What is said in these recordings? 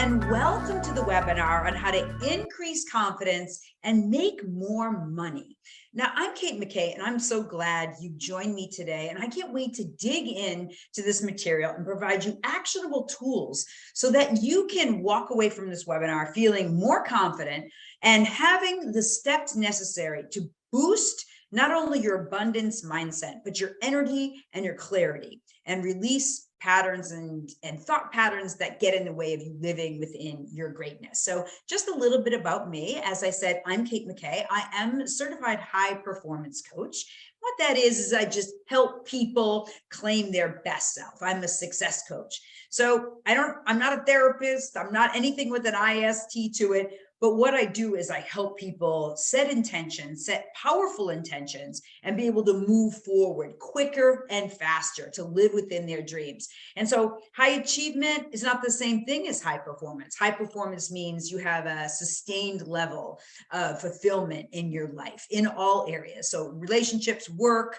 and welcome to the webinar on how to increase confidence and make more money. Now, I'm Kate McKay, and I'm so glad you joined me today, and I can't wait to dig in to this material and provide you actionable tools so that you can walk away from this webinar feeling more confident and having the steps necessary to boost not only your abundance mindset, but your energy and your clarity, and release patterns and thought patterns that get in the way of you living within your greatness. So just a little bit about me. As I said, I'm Kate McKay. I am a certified high performance coach. What that is I just help people claim their best self. I'm a success coach. So I'm not a therapist. I'm not anything with an IST to it. But what I do is I help people set intentions, set powerful intentions, and be able to move forward quicker and faster to live within their dreams. And so high achievement is not the same thing as high performance. High performance means you have a sustained level of fulfillment in your life in all areas. So relationships, work,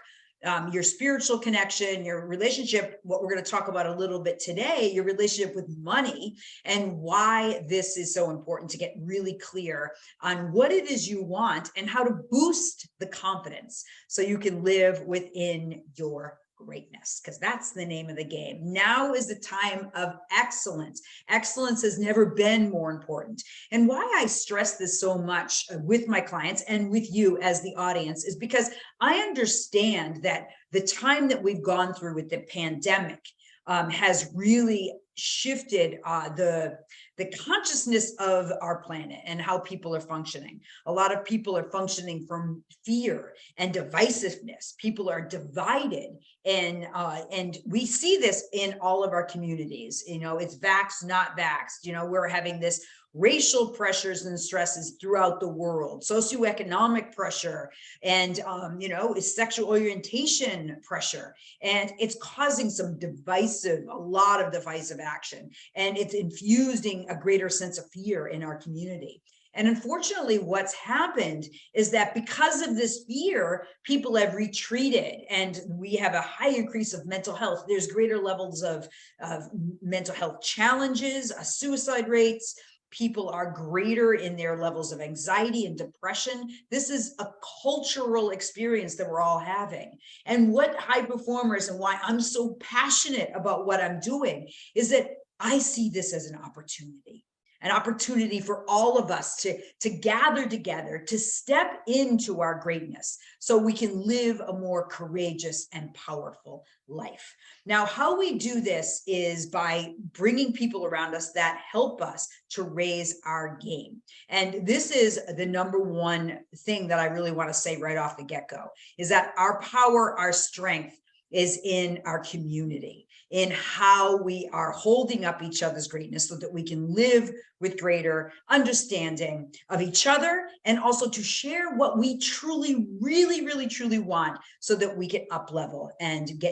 your spiritual connection, your relationship, what we're going to talk about a little bit today, your relationship with money, and why this is so important to get really clear on what it is you want and how to boost the confidence so you can live within your greatness, because that's the name of the game. Now is the time of excellence. Excellence has never been more important. And why I stress this so much with my clients and with you as the audience is because I understand that the time that we've gone through with the pandemic has really shifted the consciousness of our planet and how people are functioning. A lot of people are functioning from fear and divisiveness. People are divided, and we see this in all of our communities. You know, it's vax, not vaxxed. You know, we're having this racial pressures and stresses throughout the world, socioeconomic pressure, and sexual orientation pressure, and it's causing a lot of divisive action, and it's infusing a greater sense of fear in our community. And unfortunately, what's happened is that because of this fear, people have retreated, and we have a high increase of mental health. There's greater levels of mental health challenges, suicide rates. People are greater in their levels of anxiety and depression. This is a cultural experience that we're all having. And what high performers, and why I'm so passionate about what I'm doing, is that I see this as an opportunity for all of us to gather together, to step into our greatness so we can live a more courageous and powerful life. Now, how we do this is by bringing people around us that help us to raise our game. And this is the number one thing that I really want to say right off the get-go, is that our power, our strength is in our community, in how we are holding up each other's greatness so that we can live with greater understanding of each other, and also to share what we truly, really, really, truly want so that we can up level and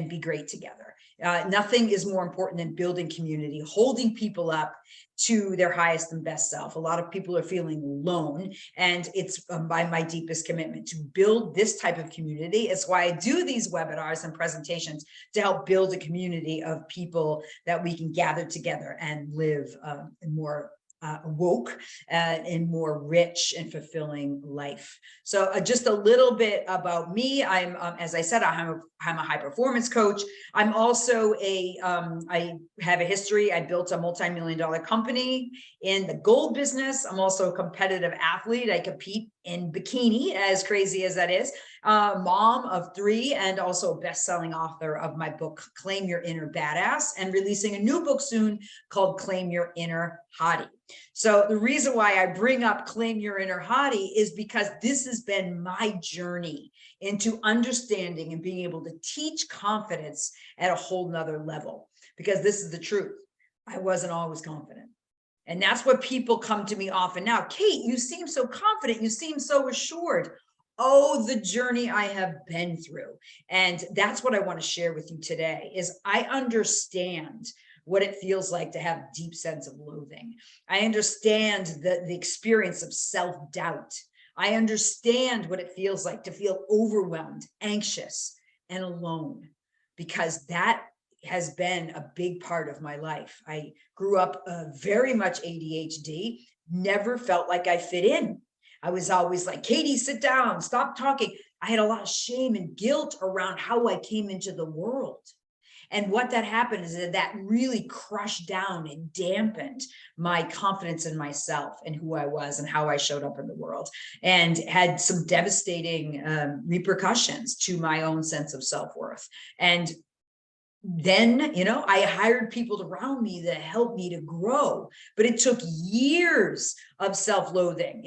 be great together. Nothing is more important than building community, holding people up to their highest and best self. A lot of people are feeling alone, and it's by my deepest commitment to build this type of community. It's why I do these webinars and presentations, to help build a community of people that we can gather together and live a more woke and more rich and fulfilling life. So just a little bit about me. I'm, as I said, I'm a high performance coach. I'm also I have a history. I built a multi-million-dollar company in the gold business. I'm also a competitive athlete. I compete in bikini, as crazy as that is. Mom of 3, and also a best-selling author of my book, Claim Your Inner Badass, and releasing a new book soon called Claim Your Inner Hottie. So the reason why I bring up Claim Your Inner Hottie is because this has been my journey into understanding and being able to teach confidence at a whole nother level. Because this is the truth. I wasn't always confident. And that's what people come to me often now. Kate, you seem so confident. You seem so assured. Oh, the journey I have been through. And that's what I want to share with you today, is I understand what it feels like to have a deep sense of loathing. I understand the experience of self-doubt. I understand what it feels like to feel overwhelmed, anxious, and alone, because that has been a big part of my life. I grew up very much ADHD, never felt like I fit in. I was always like, Katie, sit down, stop talking. I had a lot of shame and guilt around how I came into the world. And what that happened is that really crushed down and dampened my confidence in myself and who I was and how I showed up in the world, and had some devastating repercussions to my own sense of self-worth. And then, I hired people around me that helped me to grow, but it took years of self-loathing,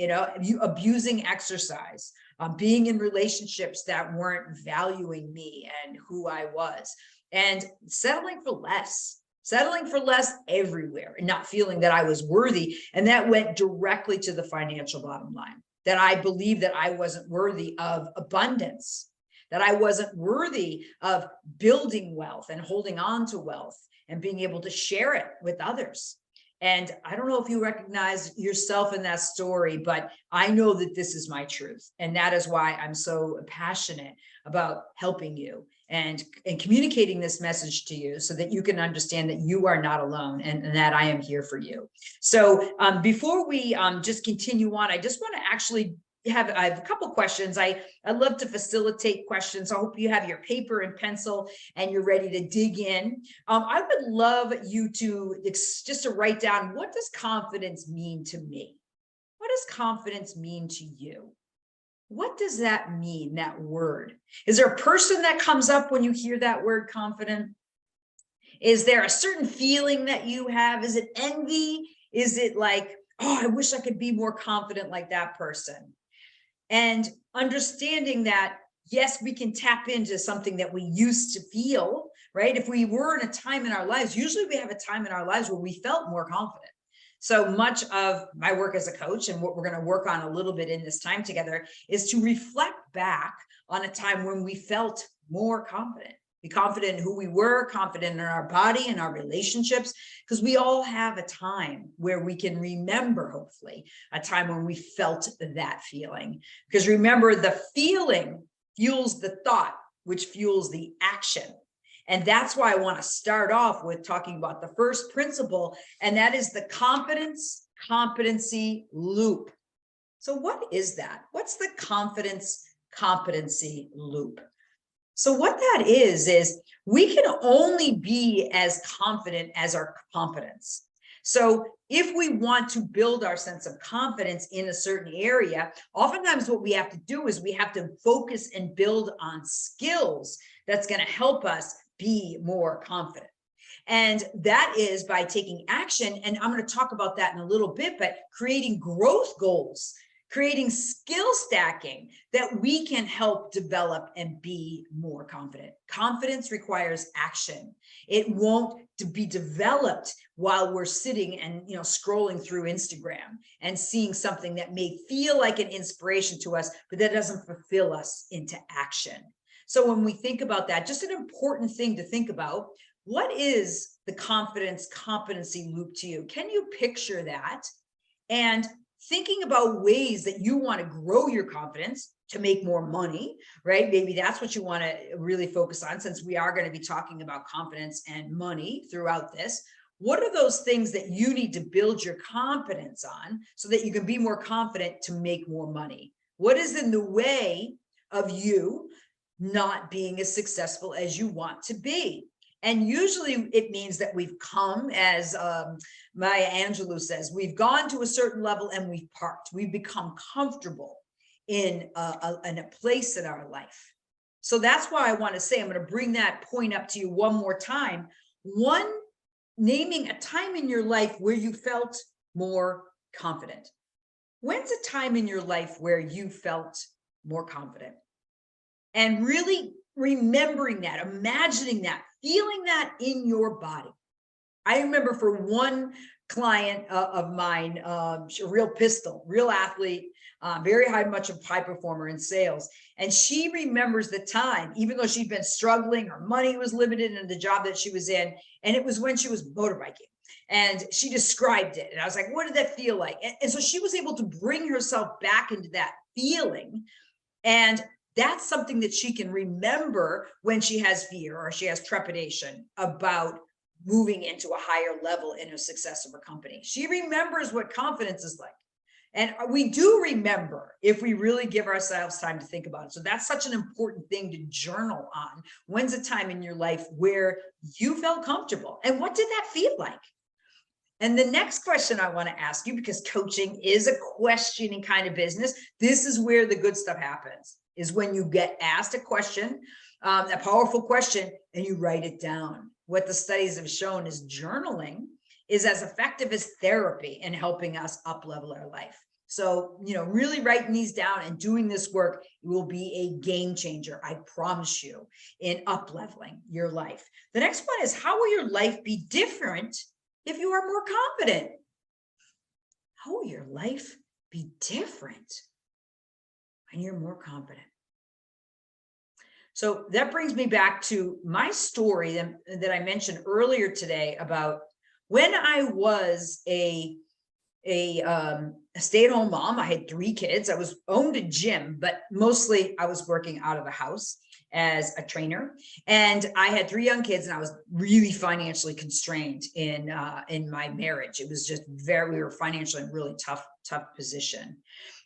abusing exercise, being in relationships that weren't valuing me and who I was, and settling for less everywhere, and not feeling that I was worthy. And that went directly to the financial bottom line, that I believed that I wasn't worthy of abundance, that I wasn't worthy of building wealth and holding on to wealth and being able to share it with others. And I don't know if you recognize yourself in that story, but I know that this is my truth. And that is why I'm so passionate about helping you and communicating this message to you, so that you can understand that you are not alone, and that I am here for you. So before we just continue on, I just want to actually I have a couple questions. I love to facilitate questions. I hope you have your paper and pencil and you're ready to dig in. I would love you to just to write down, what does confidence mean to me? What does confidence mean to you? What does that mean, that word? Is there a person that comes up when you hear that word confident? Is there a certain feeling that you have? Is it envy? Is it like, oh, I wish I could be more confident like that person? And understanding that, yes, we can tap into something that we used to feel, right? If we were in a time in our lives, usually we have a time in our lives where we felt more confident. So much of my work as a coach, and what we're going to work on a little bit in this time together, is to reflect back on a time when we felt more confident. Be confident in who we were, confident in our body and our relationships, because we all have a time where we can remember, hopefully, a time when we felt that feeling. Because remember, the feeling fuels the thought, which fuels the action. And that's why I want to start off with talking about the first principle, and that is the confidence competency loop. So what is that? What's the confidence competency loop? So what that is we can only be as confident as our competence. So if we want to build our sense of confidence in a certain area, oftentimes what we have to do is we have to focus and build on skills that's going to help us be more confident. And that is by taking action. And I'm going to talk about that in a little bit, but creating growth goals, creating skill stacking that we can help develop and be more confident. Confidence requires action. It won't be developed while we're sitting and scrolling through Instagram and seeing something that may feel like an inspiration to us, but that doesn't fulfill us into action. So when we think about that, just an important thing to think about, what is the confidence competency loop to you? Can you picture that? And thinking about ways that you want to grow your confidence to make more money, right? Maybe that's what you want to really focus on, since we are going to be talking about confidence and money throughout this. What are those things that you need to build your confidence on so that you can be more confident to make more money? What is in the way of you not being as successful as you want to be? And usually it means that we've come, as Maya Angelou says, we've gone to a certain level and we've parked. We've become comfortable in a place in our life. So that's why I want to say, I'm going to bring that point up to you one more time. One, naming a time in your life where you felt more confident. When's a time in your life where you felt more confident? And really remembering that, imagining that, feeling that in your body. I remember for one client of mine, a real pistol, real athlete, very much a high performer in sales. And she remembers the time, even though she'd been struggling, her money was limited in the job that she was in. And it was when she was motorbiking. And she described it. And I was like, what did that feel like? And so she was able to bring herself back into that feeling and that's something that she can remember when she has fear or she has trepidation about moving into a higher level in her success of her company. She remembers what confidence is like. And we do remember if we really give ourselves time to think about it. So that's such an important thing to journal on. When's a time in your life where you felt comfortable? And what did that feel like? And the next question I want to ask you, because coaching is a questioning kind of business, this is where the good stuff happens, is when you get asked a question, a powerful question, and you write it down. What the studies have shown is journaling is as effective as therapy in helping us up-level our life. So, really writing these down and doing this work will be a game changer, I promise you, in up-leveling your life. The next one is, how will your life be different if you are more confident? How will your life be different when you're more confident? So that brings me back to my story that I mentioned earlier today about when I was a stay-at-home mom. I had 3 kids. I owned a gym, but mostly I was working out of the house as a trainer. And I had 3 young kids, and I was really financially constrained in my marriage. It was just we were financially in a really tough position.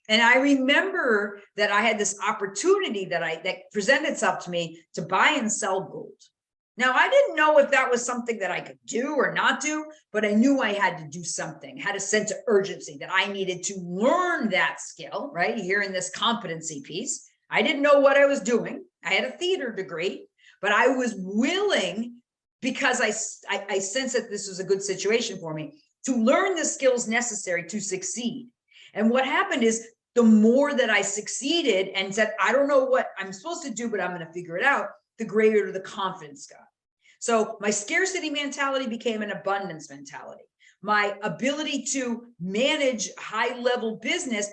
And I remember that I had this opportunity that presented itself to me to buy and sell gold. Now, I didn't know if that was something that I could do or not do, but I knew I had to do something, had a sense of urgency that I needed to learn that skill, right? Here in this competency piece. I didn't know what I was doing. I had a theater degree, but I was willing, because I sensed that this was a good situation for me, to learn the skills necessary to succeed. And what happened is, the more that I succeeded and said, I don't know what I'm supposed to do, but I'm going to figure it out, the greater the confidence got. So my scarcity mentality became an abundance mentality. My ability to manage high-level business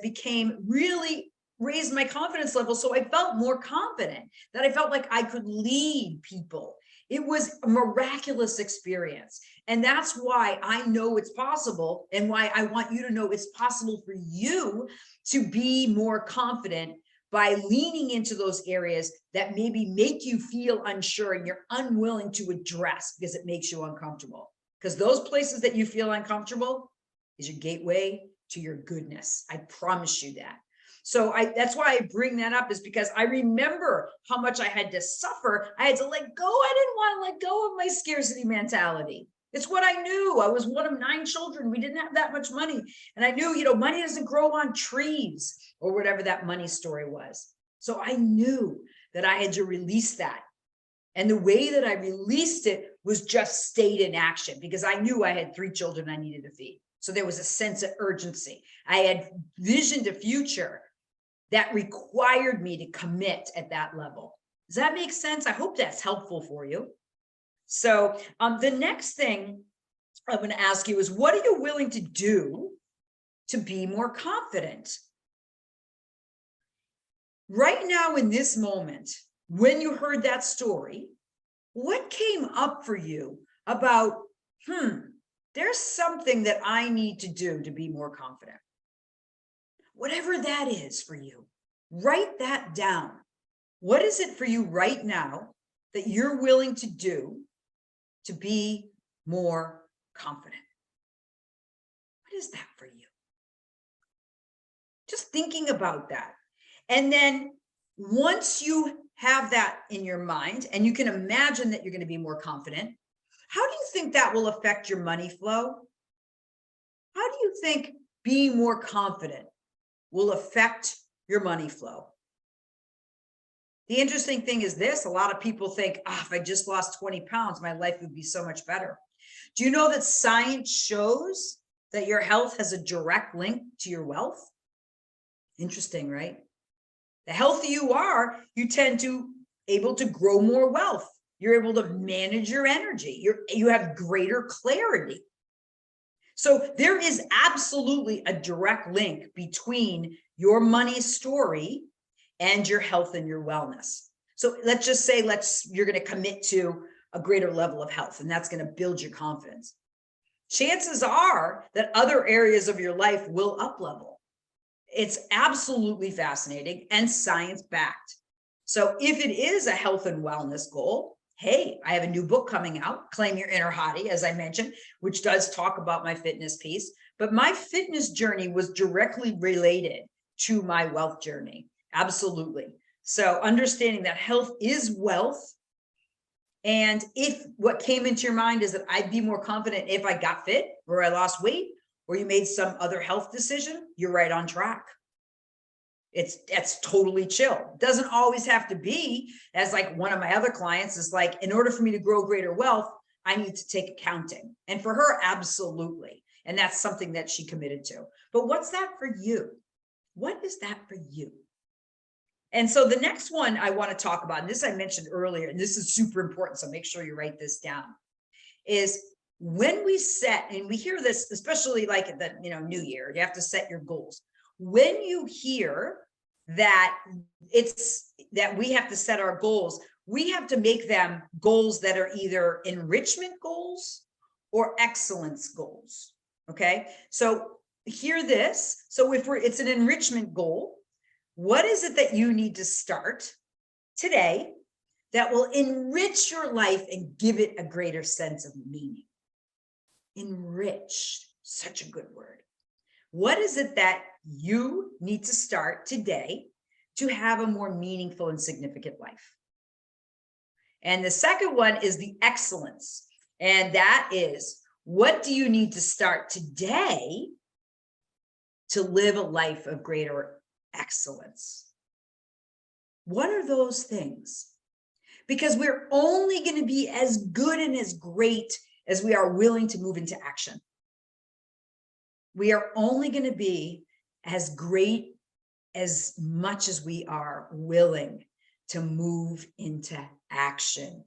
really raised my confidence level. So I felt more confident, that I felt like I could lead people. It was a miraculous experience. And that's why I know it's possible, and why I want you to know it's possible for you to be more confident by leaning into those areas that maybe make you feel unsure and you're unwilling to address because it makes you uncomfortable. Because those places that you feel uncomfortable is your gateway to your goodness. I promise you that. So that's why I bring that up, is because I remember how much I had to suffer. I had to let go. I didn't want to let go of my scarcity mentality. It's what I knew. I was one of 9 children. We didn't have that much money. And I knew, money doesn't grow on trees, or whatever that money story was. So I knew that I had to release that. And the way that I released it was just stayed in action, because I knew I had 3 children I needed to feed. So there was a sense of urgency. I had visioned a future that required me to commit at that level. Does that make sense? I hope that's helpful for you. So the next thing I'm going to ask you is, what are you willing to do to be more confident? Right now, in this moment, when you heard that story, what came up for you about, there's something that I need to do to be more confident? Whatever that is for you, write that down. What is it for you right now that you're willing to do to be more confident? What is that for you? Just thinking about that. And then once you have that in your mind and you can imagine that you're going to be more confident, how do you think that will affect your money flow? How do you think being more confident will affect your money flow? The interesting thing is this: a lot of people think, if I just lost 20 pounds, my life would be so much better. Do you know that science shows that your health has a direct link to your wealth? Interesting, right? The healthier you are, you tend to able to grow more wealth. You're able to manage your energy. You have greater clarity. So there is absolutely a direct link between your money story and your health and your wellness. So let's just say you're going to commit to a greater level of health, and that's going to build your confidence. Chances are that other areas of your life will up level. It's absolutely fascinating and science backed. So if it is a health and wellness goal, hey, I have a new book coming out, Claim Your Inner Hottie, as I mentioned, which does talk about my fitness piece. But my fitness journey was directly related to my wealth journey. Absolutely. So understanding that health is wealth. And if what came into your mind is that I'd be more confident if I got fit or I lost weight or you made some other health decision, you're right on track. That's totally chill. It doesn't always have to be, as like one of my other clients is like, in order for me to grow greater wealth, I need to take accounting. And for her, absolutely. And that's something that she committed to. But what's that for you? What is that for you? And so the next one I want to talk about, and this I mentioned earlier, and this is super important, so make sure you write this down, is when we set, and we hear this, especially like at the New Year, you have to set your goals. When you hear that we have to set our goals, we have to make them goals that are either enrichment goals or excellence goals. Okay, so hear this. So if it's an enrichment goal, what is it that you need to start today that will enrich your life and give it a greater sense of meaning? Enrich, such a good word. What is it that you need to start today to have a more meaningful and significant life? And the second one is the excellence. And that is, what do you need to start today to live a life of greater excellence? What are those things? Because we're only going to be as good and as great as we are willing to move into action. We are only going to be as great as much as we are willing to move into action.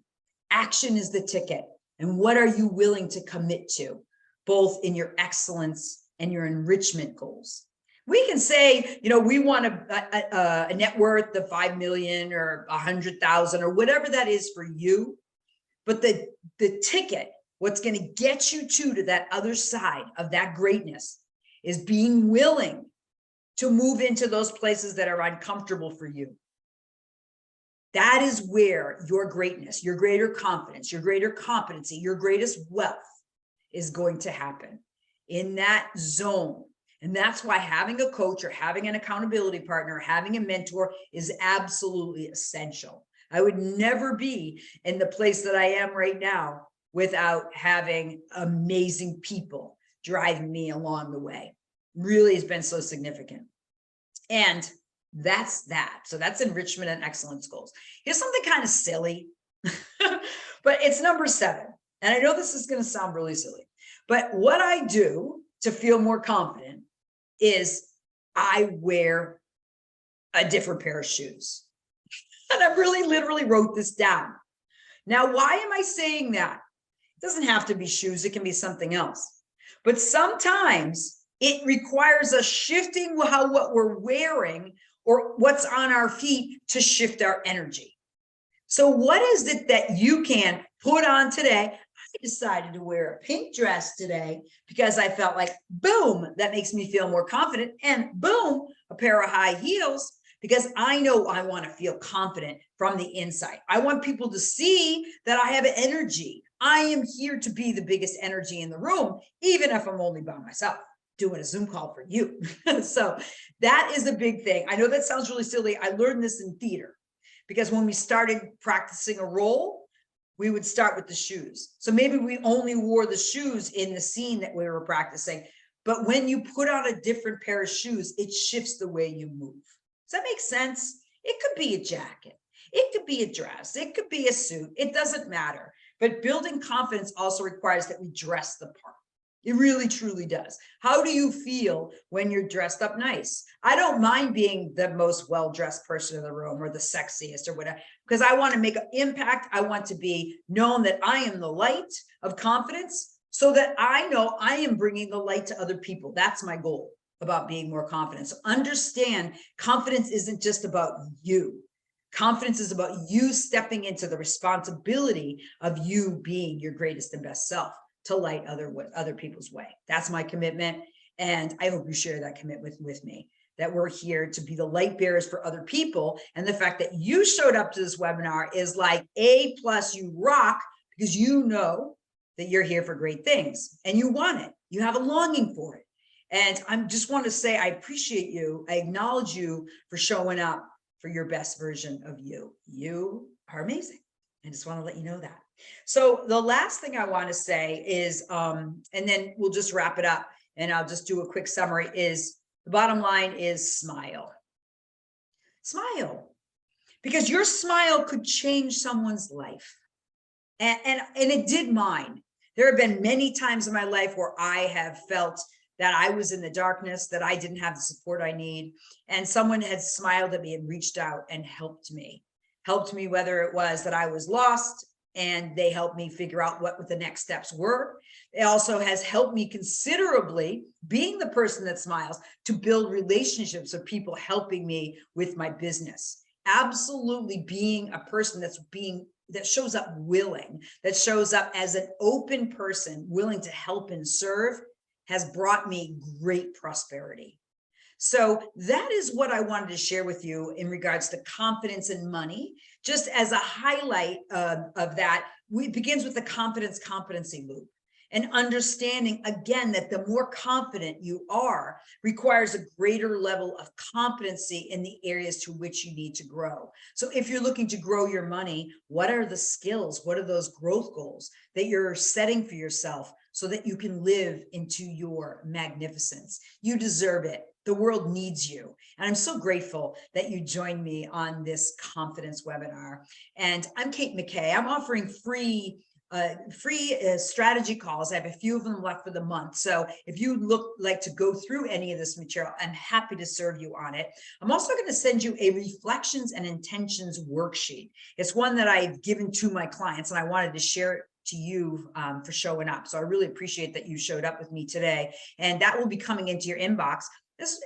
Action is the ticket. And what are you willing to commit to, both in your excellence and your enrichment goals? We can say, we want a net worth of 5 million or 100,000 or whatever that is for you. But the ticket, what's going to get you to that other side of that greatness, is being willing to move into those places that are uncomfortable for you. That is where your greatness, your greater confidence, your greater competency, your greatest wealth is going to happen, in that zone. And that's why having a coach or having an accountability partner, or having a mentor is absolutely essential. I would never be in the place that I am right now without having amazing people driving me along the way. Really has been so significant. And that's that. So that's enrichment and excellence goals. Here's something kind of silly, but it's number 7. And I know this is going to sound really silly, but what I do to feel more confident is I wear a different pair of shoes. And I really literally wrote this down. Now, why am I saying that? It doesn't have to be shoes. It can be something else. But sometimes it requires us shifting what we're wearing or what's on our feet to shift our energy. So what is it that you can put on today? I decided to wear a pink dress today because I felt like, boom, that makes me feel more confident. And boom, a pair of high heels, because I know I want to feel confident from the inside. I want people to see that I have energy. I am here to be the biggest energy in the room, even if I'm only by myself doing a Zoom call for you. So that is a big thing. I know that sounds really silly. I learned this in theater because when we started practicing a role, we would start with the shoes. So maybe we only wore the shoes in the scene that we were practicing. But when you put on a different pair of shoes, it shifts the way you move. Does that make sense? It could be a jacket. It could be a dress. It could be a suit. It doesn't matter. But building confidence also requires that we dress the part. It really, truly does. How do you feel when you're dressed up nice? I don't mind being the most well-dressed person in the room or the sexiest or whatever, because I want to make an impact. I want to be known that I am the light of confidence so that I know I am bringing the light to other people. That's my goal about being more confident. So understand, confidence isn't just about you. Confidence is about you stepping into the responsibility of you being your greatest and best self to light other people's way. That's my commitment. And I hope you share that commitment with me. that we're here to be the light bearers for other people. And the fact that you showed up to this webinar is like A+, you rock, because you know that you're here for great things and you want it. You have a longing for it. And I just want to say, I appreciate you. I acknowledge you for showing up for your best version of you. You are amazing. I just want to let you know that. So the last thing I want to say is, and then we'll just wrap it up and I'll just do a quick summary, is the bottom line is smile. Smile. Because your smile could change someone's life. And it did mine. There have been many times in my life where I have felt that I was in the darkness, that I didn't have the support I need. And someone had smiled at me and reached out and helped me. Helped me, whether it was that I was lost and they helped me figure out what the next steps were. It also has helped me considerably, being the person that smiles, to build relationships of people helping me with my business. Absolutely being a person that shows up willing, that shows up as an open person, willing to help and serve, has brought me great prosperity. So that is what I wanted to share with you in regards to confidence and money. Just as a highlight of that, it begins with the confidence competency loop. And understanding, again, that the more confident you are requires a greater level of competency in the areas to which you need to grow. So if you're looking to grow your money, what are the skills? What are those growth goals that you're setting for yourself so that you can live into your magnificence? You deserve it. The world needs you. And I'm so grateful that you joined me on this confidence webinar. And I'm Kate McKay. I'm offering free strategy calls. I have a few of them left for the month. So if you like to go through any of this material, I'm happy to serve you on it. I'm also going to send you a reflections and intentions worksheet. It's one that I've given to my clients and I wanted to share it to you for showing up. So I really appreciate that you showed up with me today. And that will be coming into your inbox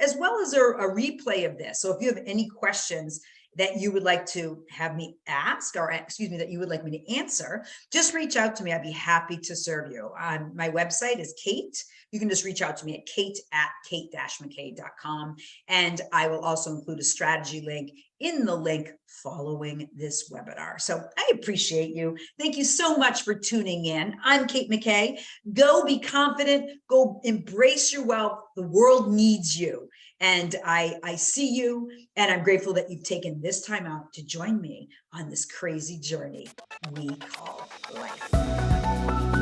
as well as a replay of this. So if you have any questions that you would like to have me ask, or excuse me, that you would like me to answer, just reach out to me. I'd be happy to serve you. My website is Kate. You can just reach out to me at kate@kate-mckay.com. And I will also include a strategy link in the link following this webinar. So I appreciate you. Thank you so much for tuning in. I'm Kate McKay. Go be confident. Go embrace your wealth. The world needs you. And I see you, and I'm grateful that you've taken this time out to join me on this crazy journey we call life.